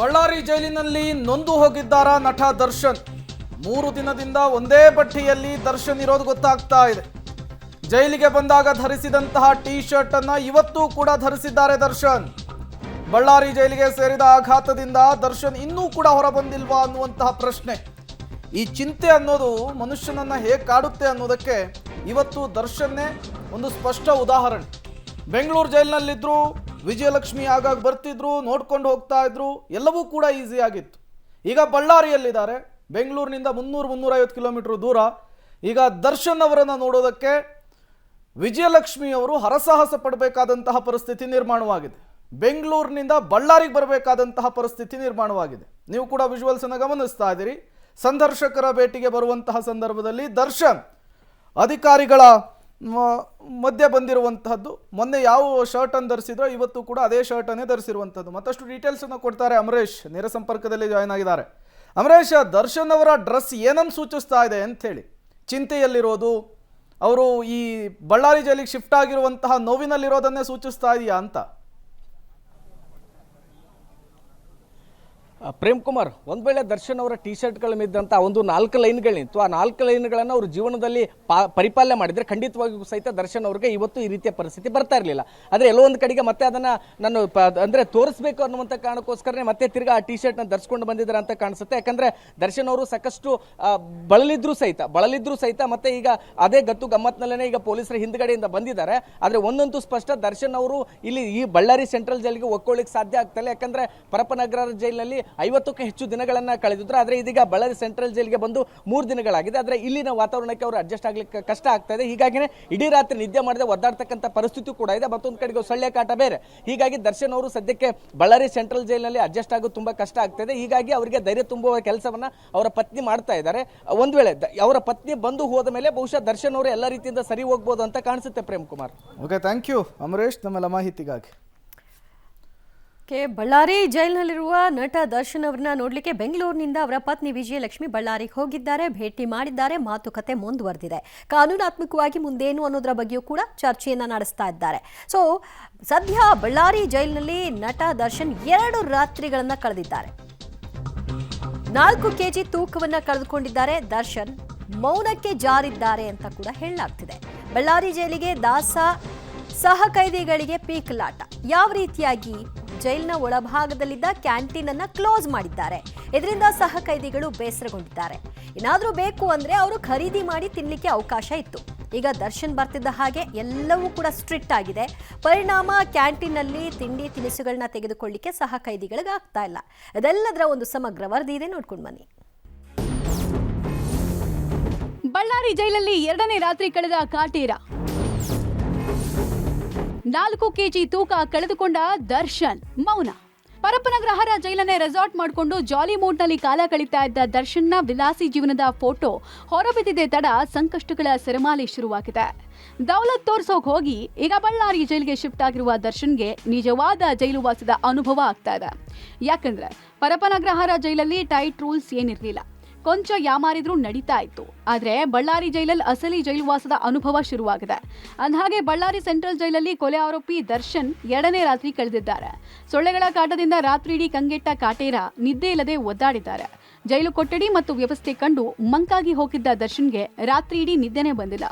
ಬಳ್ಳಾರಿ ಜೈಲಿನಲ್ಲಿ ನೊಂದು ಹೋಗಿದ್ದಾರಾ ನಟ ದರ್ಶನ್. 3 ದಿನದಿಂದ ಒಂದೇ ಬಟ್ಟೆಯಲ್ಲಿ ದರ್ಶನ್ ಇರೋದು ಗೊತ್ತಾಗ್ತಾ ಇದೆ. ಜೈಲಿಗೆ ಬಂದಾಗ ಧರಿಸಿದಂತಹ ಟೀ ಶರ್ಟ್ ಅನ್ನ ಇವತ್ತೂ ಕೂಡ ಧರಿಸಿದ್ದಾರೆ ದರ್ಶನ್. ಬಳ್ಳಾರಿ ಜೈಲಿಗೆ ಸೇರಿದ ಆಘಾತದಿಂದ ದರ್ಶನ್ ಇನ್ನೂ ಕೂಡ ಹೊರಬಂದಿಲ್ವಾ ಅನ್ನುವಂತಹ ಪ್ರಶ್ನೆ. ಈ ಚಿಂತೆ ಅನ್ನೋದು ಮನುಷ್ಯನನ್ನ ಹೇಗೆ ಕಾಡುತ್ತೆ ಅನ್ನೋದಕ್ಕೆ ಇವತ್ತು ದರ್ಶನ್ನೇ ಒಂದು ಸ್ಪಷ್ಟ ಉದಾಹರಣೆ. ಬೆಂಗಳೂರು ಜೈಲಿನಲ್ಲಿದ್ರು, ವಿಜಯಲಕ್ಷ್ಮಿ ಆಗಾಗ ಬರ್ತಿದ್ರು, ನೋಡ್ಕೊಂಡು ಹೋಗ್ತಾ ಇದ್ರು, ಎಲ್ಲವೂ ಕೂಡ ಈಸಿ ಆಗಿತ್ತು. ಈಗ ಬಳ್ಳಾರಿಯಲ್ಲಿದ್ದಾರೆ, ಬೆಂಗಳೂರಿನಿಂದ 300-350 ಕಿಲೋಮೀಟರ್ ದೂರ. ಈಗ ದರ್ಶನ್ ಅವರನ್ನು ನೋಡೋದಕ್ಕೆ ವಿಜಯಲಕ್ಷ್ಮಿ ಅವರು ಹರಸಾಹಸ ಪಡಬೇಕಾದಂತಹ ಪರಿಸ್ಥಿತಿ ನಿರ್ಮಾಣವಾಗಿದೆ. ಬೆಂಗಳೂರಿನಿಂದ ಬಳ್ಳಾರಿಗೆ ಬರಬೇಕಾದಂತಹ ಪರಿಸ್ಥಿತಿ ನಿರ್ಮಾಣವಾಗಿದೆ. ನೀವು ಕೂಡ ವಿಜುವಲ್ಸ್ ಅನ್ನು ಗಮನಿಸ್ತಾ ಇದ್ದೀರಿ. ಸಂದರ್ಶಕರ ಭೇಟಿಗೆ ಬರುವಂತಹ ಸಂದರ್ಭದಲ್ಲಿ ದರ್ಶನ್ ಅಧಿಕಾರಿಗಳ ಮಧ್ಯೆ ಬಂದಿರುವಂತಹದ್ದು. ಮೊನ್ನೆ ಯಾವ ಶರ್ಟ್ ಅನ್ನು ಧರಿಸಿದ್ರೋ ಇವತ್ತು ಕೂಡ ಅದೇ ಶರ್ಟ್ ಅನ್ನೇ ಧರಿಸಿರುವಂಥದ್ದು. ಮತ್ತಷ್ಟು ಡೀಟೇಲ್ಸ್ ಅನ್ನು ಕೊಡ್ತಾರೆ ಅಮರೇಶ್, ನೇರ ಸಂಪರ್ಕದಲ್ಲಿ ಜಾಯ್ನ್ ಆಗಿದ್ದಾರೆ. ಅಮರೇಶ್, ದರ್ಶನ್ ಅವರ ಡ್ರೆಸ್ ಏನನ್ನು ಸೂಚಿಸ್ತಾ ಇದೆ ಅಂತ ಹೇಳಿ, ಚಿಂತೆಯಲ್ಲಿರೋದು, ಅವರು ಈ ಬಳ್ಳಾರಿ ಜೈಲಿಗೆ ಶಿಫ್ಟ್ ಆಗಿರುವಂತಹ ನೋವಿನಲ್ಲಿರೋದನ್ನೇ ಸೂಚಿಸ್ತಾ ಇದೆಯಾ ಅಂತ? ಪ್ರೇಮ್ ಕುಮಾರ್, ಒಂದು ವೇಳೆ ದರ್ಶನ್ ಅವರ ಟಿ ಶರ್ಟ್ಗಳ ಮೇದಂಥ ಒಂದು 4 ಲೈನ್ಗಳಿತ್ತು, ಆ 4 ಲೈನ್ಗಳನ್ನು ಅವರು ಜೀವನದಲ್ಲಿ ಪರಿಪಾಲನೆ ಮಾಡಿದರೆ ಖಂಡಿತವಾಗಿಯೂ ಸಹಿತ ದರ್ಶನ್ ಅವರಿಗೆ ಇವತ್ತು ಈ ರೀತಿಯ ಪರಿಸ್ಥಿತಿ ಬರ್ತಾ ಇರಲಿಲ್ಲ. ಆದರೆ ಎಲ್ಲೋ ಒಂದು ಕಡೆಗೆ ಮತ್ತೆ ಅದನ್ನು ನಾನು ಅಂದರೆ ತೋರಿಸ್ಬೇಕು ಅನ್ನುವಂಥ ಕಾರಣಕ್ಕೋಸ್ಕರನೇ ಮತ್ತೆ ತಿರ್ಗಾ ಆ ಟಿ ಶರ್ಟ್ನ ಧರಿಸ್ಕೊಂಡು ಬಂದಿದ್ದಾರೆ ಅಂತ ಕಾಣಿಸುತ್ತೆ. ಯಾಕಂದರೆ ದರ್ಶನ್ ಅವರು ಸಾಕಷ್ಟು ಬಳಲಿದ್ರು ಸಹಿತ ಮತ್ತೆ ಈಗ ಅದೇ ಗತ್ತು ಗಮ್ಮತ್ನಲ್ಲೇ ಈಗ ಪೊಲೀಸರ ಹಿಂದ್ಗಡೆಯಿಂದ ಬಂದಿದ್ದಾರೆ. ಆದರೆ ಒಂದಂತೂ ಸ್ಪಷ್ಟ, ದರ್ಶನ್ ಅವರು ಇಲ್ಲಿ ಈ ಬಳ್ಳಾರಿ ಸೆಂಟ್ರಲ್ ಜೈಲಿಗೆ ಒಕ್ಕೊಳ್ಳಿಕ್ಕೆ ಸಾಧ್ಯ ಆಗ್ತಾ ಇಲ್ಲ. ಯಾಕಂದರೆ ಪರಪ್ಪನಗರ ಜೈಲಿನಲ್ಲಿ 50ಕ್ಕೂ ಹೆಚ್ಚು ದಿನಗಳನ್ನ ಕಳೆದಿದ್ರು. ಆದರೆ ಇದೀಗ ಬಳ್ಳಾರಿ ಸೆಂಟ್ರಲ್ ಜೈಲಿಗೆ ಬಂದು 3 ದಿನಗಳಾಗಿದೆ. ಆದರೆ ಇಲ್ಲಿನ ವಾತಾವರಣಕ್ಕೆ ಅವರು ಅಡ್ಜಸ್ಟ್ ಆಗ್ಲಿಕ್ಕೆ ಕಷ್ಟ ಆಗ್ತಾ ಇದೆ. ಹೀಗಾಗಿನೇ ಇಡೀ ರಾತ್ರಿ ನಿದ್ದೆ ಮಾಡದೆ ಒದ್ದಾಡ್ತಕ್ಕಂಥ ಪರಿಸ್ಥಿತಿ ಕೂಡ ಇದೆ. ಮತ್ತೊಂದು ಕಡೆಗೆ ಸೊಳ್ಳೆ ಕಾಟ ಬೇರೆ. ಹೀಗಾಗಿ ದರ್ಶನ್ ಅವರು ಸದ್ಯಕ್ಕೆ ಬಳ್ಳಾರಿ ಸೆಂಟ್ರಲ್ ಜೈಲಿನಲ್ಲಿ ಅಡ್ಜಸ್ಟ್ ಆಗೋದು ತುಂಬಾ ಕಷ್ಟ ಆಗ್ತಾ ಇದೆ. ಹೀಗಾಗಿ ಅವರಿಗೆ ಧೈರ್ಯ ತುಂಬುವ ಕೆಲಸವನ್ನ ಅವರ ಪತ್ನಿ ಮಾಡ್ತಾ ಇದ್ದಾರೆ. ಒಂದು ವೇಳೆ ಅವರ ಪತ್ನಿ ಬಂದು ಹೋದ ಮೇಲೆ ಬಹುಶಃ ದರ್ಶನ್ ಅವರು ಎಲ್ಲ ರೀತಿಯಿಂದ ಸರಿ ಹೋಗ್ಬೋದು ಅಂತ ಕಾಣಿಸುತ್ತೆ. Prem Kumar, okay, thank you Amaresh ನಮ್ಮೆಲ್ಲ ಮಾಹಿತಿಗಾಗಿ. ಬಳ್ಳಾರಿ ಜೈಲಿನಲ್ಲಿರುವ ನಟ ದರ್ಶನ್ ಅವರನ್ನ ನೋಡಲಿಕ್ಕೆ ಬೆಂಗಳೂರಿನಿಂದ ಅವರ ಪತ್ನಿ ವಿಜಯಲಕ್ಷ್ಮಿ ಬಳ್ಳಾರಿಗೆ ಹೋಗಿದ್ದಾರೆ, ಭೇಟಿ ಮಾಡಿದ್ದಾರೆ. ಮಾತುಕತೆ ಮುಂದುವರೆದಿದೆ. ಕಾನೂನಾತ್ಮಕವಾಗಿ ಮುಂದೇನು ಅನ್ನೋದರ ಬಗ್ಗೆಯೂ ಕೂಡ ಚರ್ಚೆಯನ್ನ ನಡೆಸ್ತಾ ಇದ್ದಾರೆ. ಸೊ ಸದ್ಯ ಬಳ್ಳಾರಿ ಜೈಲಿನಲ್ಲಿ ನಟ ದರ್ಶನ್ 2 ರಾತ್ರಿಗಳನ್ನ ಕಳೆದಿದ್ದಾರೆ. 4 ಕೆಜಿ ತೂಕವನ್ನ ಕಳೆದುಕೊಂಡಿದ್ದಾರೆ. ದರ್ಶನ್ ಮೌನಕ್ಕೆ ಜಾರಿದ್ದಾರೆ ಅಂತ ಕೂಡ ಹೇಳಲಾಗ್ತಿದೆ. ಬಳ್ಳಾರಿ ಜೈಲಿಗೆ ದಾಸ ಸಹ ಕೈದಿಗಳಿಗೆ ಪೀಕಲಾಟ. ಯಾವ ರೀತಿಯಾಗಿ ಜೈಲಿನ ಒಳಭಾಗದಲ್ಲಿದ್ದ ಕ್ಯಾಂಟೀನ್ ಅನ್ನ ಕ್ಲೋಸ್ ಮಾಡಿದ್ದಾರೆ. ಇದರಿಂದ ಸಹ ಕೈದಿಗಳು ಬೇಸರಗೊಂಡಿದ್ದಾರೆ. ಏನಾದರೂ ಬೇಕು ಅಂದ್ರೆ ಅವರು ಖರೀದಿ ಮಾಡಿ ತಿನ್ಲಿಕ್ಕೆ ಅವಕಾಶ ಇತ್ತು. ಈಗ ದರ್ಶನ್ ಬರ್ತಿದ್ದ ಹಾಗೆ ಎಲ್ಲವೂ ಕೂಡ ಸ್ಟ್ರಿಕ್ಟ್ ಆಗಿದೆ. ಪರಿಣಾಮ ಕ್ಯಾಂಟೀನ್ನಲ್ಲಿ ತಿಂಡಿ ತಿನಿಸುಗಳನ್ನ ತೆಗೆದುಕೊಳ್ಳಿಕ್ಕೆ ಸಹ ಕೈದಿಗಳಿಗೆ ಆಗ್ತಾ ಇಲ್ಲ. ಅದೆಲ್ಲದರ ಒಂದು ಸಮಗ್ರ ವರದಿ ಇದೆ, ನೋಡ್ಕೊಂಡು ಬನ್ನಿ. ಬಳ್ಳಾರಿ ಜೈಲಲ್ಲಿ 2ನೇ ರಾತ್ರಿ ಕಳೆದ ಕಾಟೇರ. 4 ಕೆಜಿ ತೂಕ ಕಳೆದುಕೊಂಡ ದರ್ಶನ್ ಮೌನ. ಪರಪ್ಪನಗ್ರಹಾರ ಜೈಲನ್ನೇ ರೆಸಾರ್ಟ್ ಮಾಡಿಕೊಂಡು ಜಾಲಿ ಮೂಡ್ನಲ್ಲಿ ಕಾಲ ಕಳೀತಾ ಇದ್ದ ದರ್ಶನ್ನ ವಿಲಾಸಿ ಜೀವನದ ಫೋಟೋ ಹೊರಬಿದ್ದಿದೆ ತಡ ಸಂಕಷ್ಟಗಳ ಸರಮಾಲೆ ಶುರುವಾಗಿದೆ. ದೌಲತ್ ತೋರ್ಸೋಕ್ ಹೋಗಿ ಈಗ ಬಳ್ಳಾರಿ ಜೈಲಿಗೆ ಶಿಫ್ಟ್ ಆಗಿರುವ ದರ್ಶನ್ಗೆ ನಿಜವಾದ ಜೈಲು ವಾಸದ ಅನುಭವ ಆಗ್ತಾ ಇದೆ. ಯಾಕಂದ್ರೆ ಪರಪ್ಪನಗ್ರಹಾರ ಜೈಲಲ್ಲಿ ಟೈಟ್ ರೂಲ್ಸ್ ಏನಿರಲಿಲ್ಲ, ಕೊಂಚ ಯಾಮಾರಿದ್ರೂ ನಡೀತಾ ಇತ್ತು. ಆದರೆ ಬಳ್ಳಾರಿ ಜೈಲಲ್ಲಿ ಅಸಲಿ ಜೈಲುವಾಸದ ಅನುಭವ ಶುರುವಾಗಿದೆ. ಅಂದಹಾಗೆ ಬಳ್ಳಾರಿ ಸೆಂಟ್ರಲ್ ಜೈಲಲ್ಲಿ ಕೊಲೆ ಆರೋಪಿ ದರ್ಶನ್ 2ನೇ ರಾತ್ರಿ ಕಳೆದಿದ್ದಾರೆ. ಸೊಳ್ಳೆಗಳ ಕಾಟದಿಂದ ರಾತ್ರಿ ಇಡೀ ಕಂಗೆಟ್ಟ ಕಾಟೇರ ನಿದ್ದೆ ಇಲ್ಲದೆ ಒದ್ದಾಡಿದ್ದಾರೆ. ಜೈಲು ಕೊಠಡಿ ಮತ್ತು ವ್ಯವಸ್ಥೆ ಕಂಡು ಮಂಕಾಗಿ ಹೋಗಿದ್ದ ದರ್ಶನ್ಗೆ ರಾತ್ರಿ ಇಡೀ ನಿದ್ದೆನೇ ಬಂದಿಲ್ಲ.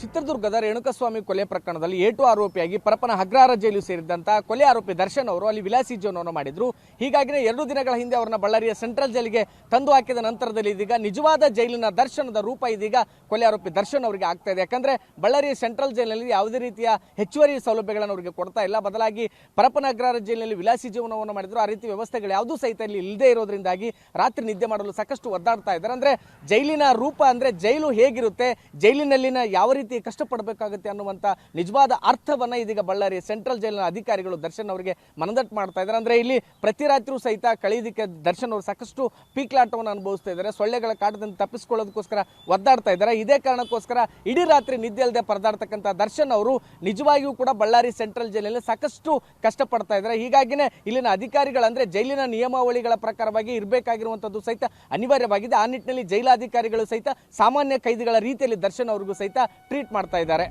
ಚಿತ್ರದುರ್ಗದ ರೇಣುಕಸ್ವಾಮಿ ಕೊಲೆ ಪ್ರಕರಣದಲ್ಲಿ ಏಟು ಆರೋಪಿಯಾಗಿ ಪರಪ್ಪನ ಅಗ್ರಹಾರ ಜೈಲು ಸೇರಿದಂತಹ ಕೊಲೆ ಆರೋಪಿ ದರ್ಶನ್ ಅವರು ಅಲ್ಲಿ ವಿಲಾಸಿ ಜೀವನವನ್ನು ಮಾಡಿದ್ರು. ಹೀಗಾಗಿನೇ 2 ದಿನಗಳ ಹಿಂದೆ ಅವರನ್ನ ಬಳ್ಳಾರಿಯ ಸೆಂಟ್ರಲ್ ಜೈಲಿಗೆ ತಂದು ಹಾಕಿದ ನಂತರದಲ್ಲಿ ಇದೀಗ ನಿಜವಾದ ಜೈಲಿನ ದರ್ಶನದ ರೂಪ ಇದೀಗ ಕೊಲೆ ಆರೋಪಿ ದರ್ಶನ್ ಅವರಿಗೆ ಆಗ್ತಾ ಇದೆ. ಯಾಕಂದ್ರೆ ಬಳ್ಳಾರಿಯ ಸೆಂಟ್ರಲ್ ಜೈಲಿನಲ್ಲಿ ಯಾವುದೇ ರೀತಿಯ ಹೆಚ್ಚುವರಿ ಸೌಲಭ್ಯಗಳನ್ನು ಅವರಿಗೆ ಕೊಡ್ತಾ ಇಲ್ಲ. ಬದಲಾಗಿ ಪರಪ್ಪನ ಅಗ್ರಹಾರ ಜೈಲಿನಲ್ಲಿ ವಿಲಾಸಿ ಜೀವನವನ್ನು ಮಾಡಿದ್ರು. ಆ ರೀತಿ ವ್ಯವಸ್ಥೆಗಳು ಯಾವುದೂ ಸಹಿತ ಇಲ್ಲಿ ಇಲ್ಲದೆ ಇರೋದ್ರಿಂದಾಗಿ ರಾತ್ರಿ ನಿದ್ದೆ ಮಾಡಲು ಸಾಕಷ್ಟು ಒದ್ದಾಡ್ತಾ ಇದ್ದಾರೆ. ಅಂದ್ರೆ ಜೈಲಿನ ರೂಪ ಅಂದ್ರೆ ಜೈಲು ಹೇಗಿರುತ್ತೆ, ಜೈಲಿನಲ್ಲಿನ ಯಾವ ರೀತಿ ಕಷ್ಟಪಡಬೇಕಾಗುತ್ತೆ ಅನ್ನುವಂತ ನಿಜವಾದ ಅರ್ಥವನ್ನ ಇದೀಗ ಬಳ್ಳಾರಿ ಸೆಂಟ್ರಲ್ ಜೈಲಿನ ಅಧಿಕಾರಿಗಳು ದರ್ಶನ್ ಅವರಿಗೆ ಮನದಟ್ಟು ಮಾಡ್ತಾ ಇದ್ದಾರೆ. ಅಂದ್ರೆ ಇಲ್ಲಿ ಪ್ರತಿ ರಾತ್ರಿಯೂ ಸಹಿತ ಕಳೆಯೋದಕ್ಕೆ ದರ್ಶನ್ ಅವರು ಸಾಕಷ್ಟು ಪೀಕ್ಲಾಟವನ್ನು ಅನುಭವಿಸ್ತಾ ಇದ್ದಾರೆ. ಸೊಳ್ಳೆಗಳ ಕಾಟದಿಂದ ತಪ್ಪಿಸಿಕೊಳ್ಳೋದಕ್ಕೋಸ್ಕರ ಒದ್ದಾಡ್ತಾ ಇದ್ದಾರೆ. ಇದೇ ಕಾರಣಕ್ಕೋಸ್ಕರ ಇಡೀ ರಾತ್ರಿ ನಿದ್ದೆ ಇಲ್ಲದೆ ಪರದಾಡ್ತಕ್ಕಂಥ ದರ್ಶನ್ ಅವರು ನಿಜವಾಗಿಯೂ ಕೂಡ ಬಳ್ಳಾರಿ ಸೆಂಟ್ರಲ್ ಜೈಲಿನಲ್ಲಿ ಸಾಕಷ್ಟು ಕಷ್ಟಪಡ್ತಾ ಇದ್ದಾರೆ. ಹೀಗಾಗಿನೇ ಇಲ್ಲಿನ ಅಧಿಕಾರಿಗಳು ಅಂದ್ರೆ ಜೈಲಿನ ನಿಯಮಾವಳಿಗಳ ಪ್ರಕಾರವಾಗಿ ಇರಬೇಕಾಗಿರುವಂತದ್ದು ಸಹಿತ ಅನಿವಾರ್ಯವಾಗಿದೆ. ಆ ನಿಟ್ಟಿನಲ್ಲಿ ಜೈಲಾಧಿಕಾರಿಗಳು ಸಹಿತ ಸಾಮಾನ್ಯ ಕೈದಿಗಳ ರೀತಿಯಲ್ಲಿ ದರ್ಶನ್ ಅವರಿಗೂ ಸಹಿತ ಟ್ರೀಟ್ ಮಾಡ್ತಾ ಇದ್ದಾರೆ.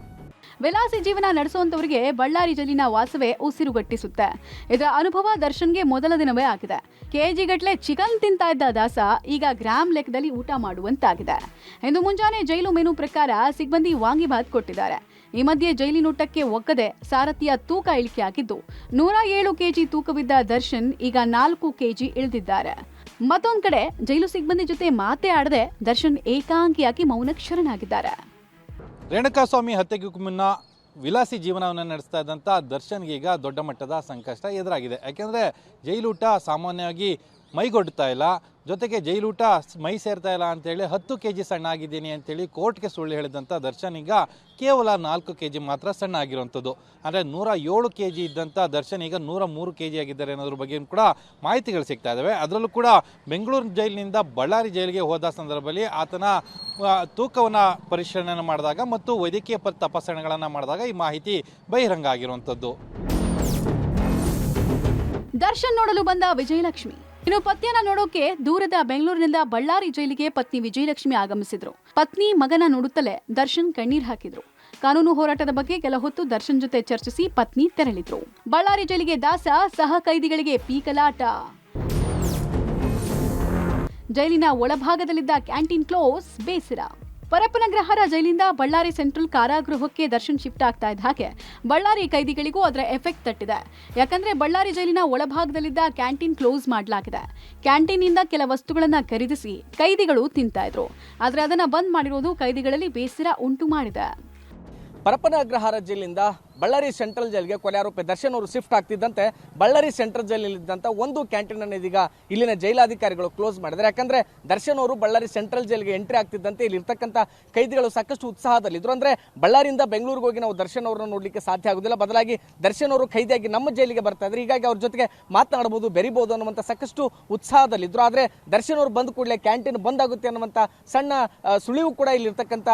ವಿಲಾಸಿ ಜೀವನ ನಡೆಸುವಂತವರಿಗೆ ಬಳ್ಳಾರಿ ಜೈಲಿನ ವಾಸವೇ ಉಸಿರುಗಟ್ಟಿಸುತ್ತೆ. ಇದರ ಅನುಭವ ದರ್ಶನ್ಗೆ ಮೊದಲ ದಿನವೇ ಆಗಿದೆ. ಕೆಜಿಗಟ್ಟಲೆ ಚಿಕನ್ ತಿಂತಾ ಇದ್ದ ದಾಸ ಈಗ ಗ್ರಾಮ್ ಲೆಕ್ಕದಲ್ಲಿ ಊಟ ಮಾಡುವಂತಾಗಿದೆ. ಇಂದು ಮುಂಜಾನೆ ಜೈಲು ಮೆನು ಪ್ರಕಾರ ಸಿಬ್ಬಂದಿ ವಾಂಗಿಭಾತ್ ಕೊಟ್ಟಿದ್ದಾರೆ. ಈ ಮಧ್ಯೆ ಜೈಲಿನೂಟಕ್ಕೆ ಒಗ್ಗದೆ ಸಾರಥಿಯ ತೂಕ ಇಳಿಕೆ ಆಗಿದ್ದು 107 ಕೆಜಿ ತೂಕವಿದ್ದ ದರ್ಶನ್ ಈಗ 4 ಕೆಜಿ ಇಳಿದಿದ್ದಾರೆ. ಮತ್ತೊಂದು ಕಡೆ ಜೈಲು ಸಿಬ್ಬಂದಿ ಜೊತೆ ಮಾತೇ ಆಡದೆ ದರ್ಶನ್ ಏಕಾಂಗಿಯಾಗಿ ಮೌನಕ್ಕೆ ಶರಣಾಗಿದ್ದಾರೆ. ರೇಣುಕಾಸ್ವಾಮಿ ಹತ್ಯೆಗೂ ಮುನ್ನ ವಿಲಾಸಿ ಜೀವನವನ್ನು ನಡೆಸ್ತಾ ಇದ್ದಂಥ ದರ್ಶನ್ಗೆ ಈಗ ದೊಡ್ಡ ಮಟ್ಟದ ಸಂಕಷ್ಟ ಎದುರಾಗಿದೆ. ಯಾಕೆಂದರೆ ಜೈಲೂಟ ಸಾಮಾನ್ಯವಾಗಿ ಮೈಗೊಡ್ತಾ ಇಲ್ಲ, ಜೊತೆಗೆ ಜೈಲೂಟ ಮೈ ಸೇರ್ತಾ ಇಲ್ಲ ಅಂತೇಳಿ 10 ಕೆಜಿ ಸಣ್ಣ ಆಗಿದ್ದೀನಿ ಅಂತೇಳಿ ಕೋರ್ಟ್ಗೆ ಸುಳ್ಳು ಹೇಳಿದಂಥ ದರ್ಶನ್ ಈಗ ಕೇವಲ 4 ಕೆಜಿ ಮಾತ್ರ ಸಣ್ಣ ಆಗಿರುವಂಥದ್ದು. ಅಂದರೆ 107 ಕೆಜಿ ಇದ್ದಂಥ ದರ್ಶನ್ ಈಗ 103 ಕೆಜಿ ಆಗಿದ್ದಾರೆ ಅನ್ನೋದ್ರ ಬಗ್ಗೆ ಕೂಡ ಮಾಹಿತಿಗಳು ಸಿಗ್ತಾ ಇದ್ದಾವೆ. ಅದರಲ್ಲೂ ಕೂಡ ಬೆಂಗಳೂರು ಜೈಲಿನಿಂದ ಬಳ್ಳಾರಿ ಜೈಲಿಗೆ ಹೋದ ಸಂದರ್ಭದಲ್ಲಿ ಆತನ ತೂಕವನ್ನು ಪರಿಶೀಲನೆ ಮಾಡಿದಾಗ ಮತ್ತು ವೈದ್ಯಕೀಯ ತಪಾಸಣೆಗಳನ್ನು ಮಾಡಿದಾಗ ಈ ಮಾಹಿತಿ ಬಹಿರಂಗ ಆಗಿರುವಂಥದ್ದು. ದರ್ಶನ್ ನೋಡಲು ಬಂದ ವಿಜಯಲಕ್ಷ್ಮಿ. ಇನ್ನು ಪತ್ನಿಯನ್ನ ನೋಡೋಕೆ ದೂರದ ಬೆಂಗಳೂರಿನಿಂದ ಬಳ್ಳಾರಿ ಜೈಲಿಗೆ ಪತ್ನಿ ವಿಜಯಲಕ್ಷ್ಮಿ ಆಗಮಿಸಿದ್ರು. ಪತ್ನಿ ಮಗನ ನೋಡುತ್ತಲೇ ದರ್ಶನ್ ಕಣ್ಣೀರ್ ಹಾಕಿದ್ರು. ಕಾನೂನು ಹೋರಾಟದ ಬಗ್ಗೆ ಕೆಲ ಹೊತ್ತು ದರ್ಶನ್ ಜೊತೆ ಚರ್ಚಿಸಿ ಪತ್ನಿ ತೆರಳಿದ್ರು. ಬಳ್ಳಾರಿ ಜೈಲಿಗೆ ದಾಸ, ಸಹ ಕೈದಿಗಳಿಗೆ ಪೀಕಲಾಟ. ಜೈಲಿನ ಒಳಭಾಗದಲ್ಲಿದ್ದ ಕ್ಯಾಂಟೀನ್ ಕ್ಲೋಸ್, ಬೇಸರ. ಪರಪ್ಪನಗ್ರಹಾರ ಜೈಲಿಂದ ಬಳ್ಳಾರಿ ಸೆಂಟ್ರಲ್ ಕಾರಾಗೃಹಕ್ಕೆ ದರ್ಶನ್ ಶಿಫ್ಟ್ ಆಗ್ತಾ ಇದ್ದ ಹಾಗೆ ಬಳ್ಳಾರಿ ಕೈದಿಗಳಿಗೂ ಅದರ ಎಫೆಕ್ಟ್ ತಟ್ಟಿದೆ. ಯಾಕಂದ್ರೆ ಬಳ್ಳಾರಿ ಜೈಲಿನ ಒಳಭಾಗದಲ್ಲಿದ್ದ ಕ್ಯಾಂಟೀನ್ ಕ್ಲೋಸ್ ಮಾಡಲಾಗಿದೆ. ಕ್ಯಾಂಟೀನಿಂದ ಕೆಲ ವಸ್ತುಗಳನ್ನ ಖರೀದಿಸಿ ಕೈದಿಗಳು ತಿಂತಾ ಇದ್ರು. ಆದ್ರೆ ಅದನ್ನ ಬಂದ್ ಮಾಡಿರೋದು ಕೈದಿಗಳಲ್ಲಿ ಬೇಸರ ಉಂಟು ಮಾಡಿದೆ. ಪರಪ್ಪನಗ್ರಹಾರ ಜೈಲಿಂದ ಬಳ್ಳಾರಿ ಸೆಂಟ್ರಲ್ ಜೈಲಿಗೆ ಕೊಲೆ ಆರೋಪಿ ದರ್ಶನ್ ಅವರು ಶಿಫ್ಟ್ ಆಗ್ತಿದ್ದಂತೆ ಬಳ್ಳಾರಿ ಸೆಂಟ್ರಲ್ ಜೈಲಿದ್ದಂಥ ಒಂದು ಕ್ಯಾಂಟೀನ್ ಅನ್ನು ಇದೀಗ ಇಲ್ಲಿನ ಜೈಲಾಧಿಕಾರಿಗಳು ಕ್ಲೋಸ್ ಮಾಡಿದ್ದಾರೆ. ಯಾಕಂದ್ರೆ ದರ್ಶನ್ ಅವರು ಬಳ್ಳಾರಿ ಸೆಂಟ್ರಲ್ ಜೈಲಿಗೆ ಎಂಟ್ರಿ ಆಗ್ತಿದ್ದಂತೆ ಇಲ್ಲಿ ಇರ್ತಕ್ಕಂಥ ಕೈದಿಗಳು ಸಾಕಷ್ಟು ಉತ್ಸಾಹದಲ್ಲಿದ್ರು. ಅಂದ್ರೆ ಬಳ್ಳಾರಿಯಿಂದ ಬೆಂಗಳೂರಿಗೆ ಹೋಗಿ ನಾವು ದರ್ಶನ್ ಅವರನ್ನು ನೋಡ್ಲಿಕ್ಕೆ ಸಾಧ್ಯ ಆಗುದಿಲ್ಲ, ಬದಲಾಗಿ ದರ್ಶನ್ ಅವರು ಖೈದಿಯಾಗಿ ನಮ್ಮ ಜೈಲಿಗೆ ಬರ್ತಾ ಇದ್ರು. ಹೀಗಾಗಿ ಅವ್ರ ಜೊತೆಗೆ ಮಾತನಾಡಬಹುದು, ಬೆರಿಬಹುದು ಅನ್ನುವಂಥ ಸಾಕಷ್ಟು ಉತ್ಸಾಹದಲ್ಲಿದ್ರು. ಆದ್ರೆ ದರ್ಶನ್ ಅವರು ಬಂದ ಕೂಡಲೇ ಕ್ಯಾಂಟೀನ್ ಬಂದ್ ಆಗುತ್ತೆ ಅನ್ನುವಂಥ ಸಣ್ಣ ಸುಳಿವು ಕೂಡ ಇಲ್ಲಿ ಇರ್ತಕ್ಕಂಥ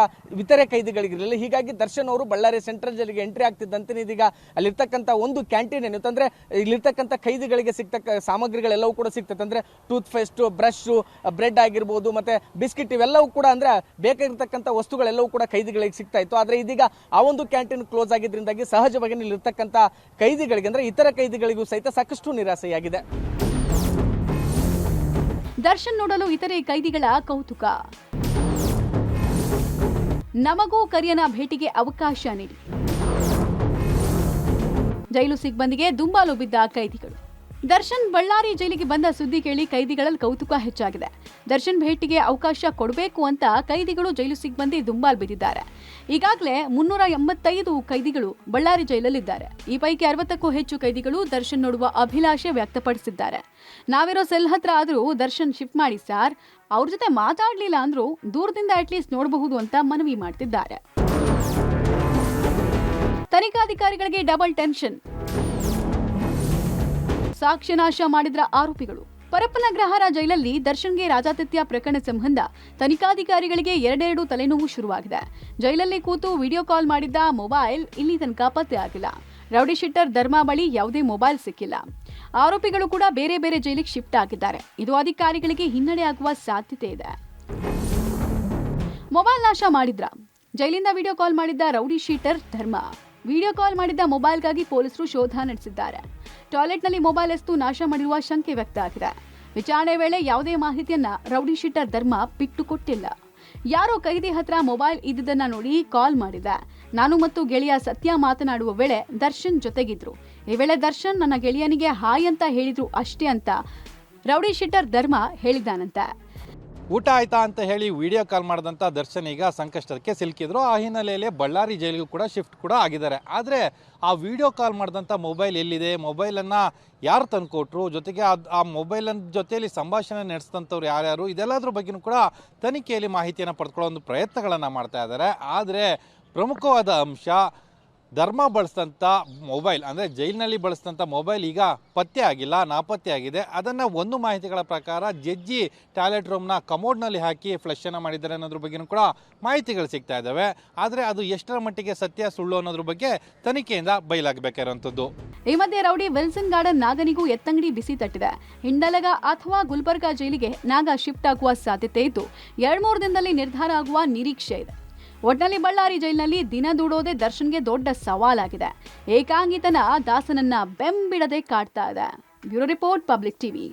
ಇತರೆ ಕೈದಿಗಳಿಗಿರಲಿಲ್ಲ. ಹೀಗಾಗಿ ದರ್ಶನ್ ಅವರು ಬಳ್ಳಾರಿ ಸೆಂಟ್ರಲ್ ಜೈಲಿಗೆ ಎಂಟ್ರಿ ಆಗ್ತಿದ್ದಂತೆ ಇದೀಗ ಅಲ್ಲಿರ್ತಕ್ಕಂಥ ಒಂದು ಕ್ಯಾಂಟೀನ್ ಏನಿತ್ತು ಅಂದ್ರೆ ಇಲ್ಲಿರ್ತಕ್ಕಂಥ ಕೈದಿಗಳಿಗೆ ಸಿಗ್ತಕ್ಕ ಸಾಮಗ್ರಿಗಳೆಲ್ಲವೂ ಕೂಡ ಸಿಗ್ತದೆ. ಅಂದ್ರೆ ಟೂತ್ ಪೇಸ್ಟ್, ಬ್ರಷ್, ಬ್ರೆಡ್ ಆಗಿರ್ಬೋದು, ಮತ್ತೆ ಬಿಸ್ಕಿಟ್, ಇವೆಲ್ಲವೂ ಕೂಡ ಅಂದ್ರೆ ಬೇಕಾಗಿರ್ತಕ್ಕಂಥ ವಸ್ತುಗಳೆಲ್ಲವೂ ಕೂಡ ಕೈದಿಗಳಿಗೆ ಸಿಗ್ತಾ ಇತ್ತು. ಆದ್ರೆ ಇದೀಗ ಆ ಒಂದು ಕ್ಯಾಂಟೀನ್ ಕ್ಲೋಸ್ ಆಗಿದ್ರಿಂದಾಗಿ ಸಹಜವಾಗಿ ಇಲ್ಲಿರ್ತಕ್ಕಂಥ ಕೈದಿಗಳಿಗೆ ಅಂದ್ರೆ ಇತರ ಕೈದಿಗಳಿಗೂ ಸಹಿತ ಸಾಕಷ್ಟು ನಿರಾಸೆಯಾಗಿದೆ. ದರ್ಶನ್ ನೋಡಲು ಇತರೆ ಕೈದಿಗಳ ಕೌತುಕ. ನಮಗೂ ಕರಿಯನ ಭೇಟಿಗೆ ಅವಕಾಶ ನೀಡಿ. ಜೈಲು ಸಿಬ್ಬಂದಿಗೆ ದುಂಬಾಲು ಬಿದ್ದ ಕೈದಿಗಳು. ದರ್ಶನ್ ಬಳ್ಳಾರಿ ಜೈಲಿಗೆ ಬಂದ ಸುದ್ದಿ ಕೇಳಿ ಕೈದಿಗಳಲ್ಲಿ ಕೌತುಕ ಹೆಚ್ಚಾಗಿದೆ. ದರ್ಶನ್ ಭೇಟಿಗೆ ಅವಕಾಶ ಕೊಡಬೇಕು ಅಂತ ಕೈದಿಗಳು ಜೈಲು ಸಿಬ್ಬಂದಿ ದುಂಬಾಲು ಬಿದ್ದಿದ್ದಾರೆ. ಈಗಾಗಲೇ 385 ಕೈದಿಗಳು ಬಳ್ಳಾರಿ ಜೈಲಲ್ಲಿದ್ದಾರೆ. ಈ ಪೈಕಿ 60ಕ್ಕೂ ಹೆಚ್ಚು ಕೈದಿಗಳು ದರ್ಶನ್ ನೋಡುವ ಅಭಿಲಾಷೆ ವ್ಯಕ್ತಪಡಿಸಿದ್ದಾರೆ. ನಾವಿರೋ ಸೆಲ್ ಹತ್ರ ಆದರೂ ದರ್ಶನ್ ಶಿಫ್ಟ್ ಮಾಡಿ ಸಾರ್, ಅವ್ರ ಜೊತೆ ಮಾತಾಡ್ಲಿಲ್ಲ ಅಂದ್ರೂ ದೂರದಿಂದ ಅಟ್ಲೀಸ್ಟ್ ನೋಡಬಹುದು ಅಂತ ಮನವಿ ಮಾಡ್ತಿದ್ದಾರೆ. ತನಿಖಾಧಿಕಾರಿಗಳಿಗೆ ಡಬಲ್ ಟೆನ್ಷನ್. ಸಾಕ್ಷ್ಯನಾಶ ಮಾಡಿದ್ರ ಆರೋಪಿಗಳು. ಪರಪ್ಪನಗ್ರಹಾರ ಜೈಲಲ್ಲಿ ದರ್ಶನ್ಗೆ ರಾಜಾತಿಥ್ಯ ಪ್ರಕರಣ ಸಂಬಂಧ ತನಿಖಾಧಿಕಾರಿಗಳಿಗೆ ಎರಡೆರಡು ತಲೆನೋವು ಶುರುವಾಗಿದೆ. ಜೈಲಲ್ಲಿ ಕೂತು ವಿಡಿಯೋ ಕಾಲ್ ಮಾಡಿದ್ದ ಮೊಬೈಲ್ ಇಲ್ಲಿ ತನಕ ಪತ್ತೆ ಆಗಿಲ್ಲ. ರೌಡಿ ಶೀಟರ್ ಧರ್ಮ ಬಳಿ ಯಾವುದೇ ಮೊಬೈಲ್ ಸಿಕ್ಕಿಲ್ಲ. ಆರೋಪಿಗಳು ಕೂಡ ಬೇರೆ ಬೇರೆ ಜೈಲಿಗೆ ಶಿಫ್ಟ್ ಆಗಿದ್ದಾರೆ. ಇದು ಅಧಿಕಾರಿಗಳಿಗೆ ಹಿನ್ನಡೆ ಆಗುವ ಸಾಧ್ಯತೆ ಇದೆ. ಮೊಬೈಲ್ ನಾಶ ಮಾಡಿದ್ರ. ಜೈಲಿಂದ ವಿಡಿಯೋ ಕಾಲ್ ಮಾಡಿದ್ದ ರೌಡಿ ಶೀಟರ್ ಧರ್ಮ. ವಿಡಿಯೋ ಕಾಲ್ ಮಾಡಿದ್ದ ಮೊಬೈಲ್ಗಾಗಿ ಪೊಲೀಸರು ಶೋಧ ನಡೆಸಿದ್ದಾರೆ. ಟಾಯ್ಲೆಟ್ನಲ್ಲಿ ಮೊಬೈಲ್ ಎಸ್ತು ನಾಶ ಮಾಡಿರುವ ಶಂಕೆ ವ್ಯಕ್ತ ಆಗಿದೆ. ವಿಚಾರಣೆ ವೇಳೆ ಯಾವುದೇ ಮಾಹಿತಿಯನ್ನ ರೌಡಿ ಶೀಟರ್ ಧರ್ಮ ಬಿಟ್ಟು ಕೊಟ್ಟಿಲ್ಲ. ಯಾರೋ ಕೈದಿ ಹತ್ರ ಮೊಬೈಲ್ ಇದ್ದುದನ್ನ ನೋಡಿ ಕಾಲ್ ಮಾಡಿದೆ. ನಾನು ಮತ್ತು ಗೆಳೆಯ ಸತ್ಯ ಮಾತನಾಡುವ ವೇಳೆ ದರ್ಶನ್ ಜೊತೆಗಿದ್ರು. ಈ ವೇಳೆ ದರ್ಶನ್ ನನ್ನ ಗೆಳೆಯನಿಗೆ ಹಾಯ್ ಅಂತ ಹೇಳಿದ್ರು ಅಷ್ಟೇ ಅಂತ ರೌಡಿ ಶೀಟರ್ ಧರ್ಮ ಹೇಳಿದ್ದಾನಂತೆ. ಊಟ ಆಯ್ತಾ ಅಂತ ಹೇಳಿ ವಿಡಿಯೋ ಕಾಲ್ ಮಾಡಿದಂಥ ದರ್ಶನ್ ಈಗ ಸಂಕಷ್ಟಕ್ಕೆ ಸಿಲುಕಿದ್ರು. ಆ ಹಿನ್ನೆಲೆಯಲ್ಲಿ ಬಳ್ಳಾರಿ ಜೈಲಿಗೂ ಕೂಡ ಶಿಫ್ಟ್ ಕೂಡ ಆಗಿದ್ದಾರೆ. ಆದರೆ ಆ ವಿಡಿಯೋ ಕಾಲ್ ಮಾಡಿದಂಥ ಮೊಬೈಲ್ ಎಲ್ಲಿದೆ, ಮೊಬೈಲನ್ನು ಯಾರು ತಂದುಕೊಟ್ರು, ಜೊತೆಗೆ ಆ ಮೊಬೈಲನ್ನ ಜೊತೆಯಲ್ಲಿ ಸಂಭಾಷಣೆ ನಡೆಸಿದಂಥವ್ರು ಯಾರ್ಯಾರು, ಇದೆಲ್ಲದ್ರ ಬಗ್ಗೆಯೂ ಕೂಡ ತನಿಖೆಯಲ್ಲಿ ಮಾಹಿತಿಯನ್ನು ಪಡೆದುಕೊಳ್ಳೋ ಒಂದು ಪ್ರಯತ್ನಗಳನ್ನು ಮಾಡ್ತಾ ಇದ್ದಾರೆ. ಆದರೆ ಪ್ರಮುಖವಾದ ಅಂಶ ಧರ್ಮ ಬಳಸಿದಂಥ ಮೊಬೈಲ್, ಅಂದರೆ ಜೈಲಿನಲ್ಲಿ ಬಳಸಿದಂಥ ಮೊಬೈಲ್ ಈಗ ಪತ್ತೆ ಆಗಿಲ್ಲ, ನಾಪತ್ತೆ ಆಗಿದೆ. ಅದನ್ನು ಒಂದು ಮಾಹಿತಿಗಳ ಪ್ರಕಾರ ಜಡ್ಜಿ ಟಾಯ್ಲೆಟ್ ರೂಮ್ನ ಕಮೋಡ್ನಲ್ಲಿ ಹಾಕಿ ಫ್ಲಶನ್ನು ಮಾಡಿದ್ದಾರೆ ಅನ್ನೋದ್ರ ಬಗ್ಗೆಯೂ ಕೂಡ ಮಾಹಿತಿಗಳು ಸಿಗ್ತಾ ಇದ್ದಾವೆ. ಆದರೆ ಅದು ಎಷ್ಟರ ಮಟ್ಟಿಗೆ ಸತ್ಯ ಸುಳ್ಳು ಅನ್ನೋದ್ರ ಬಗ್ಗೆ ತನಿಖೆಯಿಂದ ಬಯಲಾಗಬೇಕಾಗಿರುವಂಥದ್ದು. ಈ ಮಧ್ಯೆ ರೌಡಿ ವಿಲ್ಸನ್ ಗಾರ್ಡನ್ ನಾಗನಿಗೂ ಎತ್ತಂಗಡಿ ಬಿಸಿ ತಟ್ಟಿದೆ. ಹಿಂಡಲಗ ಅಥವಾ ಗುಲ್ಬರ್ಗಾ ಜೈಲಿಗೆ ನಾಗ ಶಿಫ್ಟ್ ಆಗುವ ಸಾಧ್ಯತೆ ಇದ್ದು 2-3 ದಿನದಲ್ಲಿ ನಿರ್ಧಾರ ಆಗುವ ನಿರೀಕ್ಷೆ ಇದೆ. ಒಟ್ನಲ್ಲಿ ಬಳ್ಳಾರಿ ಜೈಲಿನಲ್ಲಿ ದಿನ ದೂಡೋದೇ ದರ್ಶನ್ಗೆ ದೊಡ್ಡ ಸವಾಲಾಗಿದೆ. ಏಕಾಂಗಿತನ ದಾಸನನ್ನ ಬೆಂಬಿಡದೆ ಕಾಡ್ತಾ ಇದೆ. Bureau report, public TV.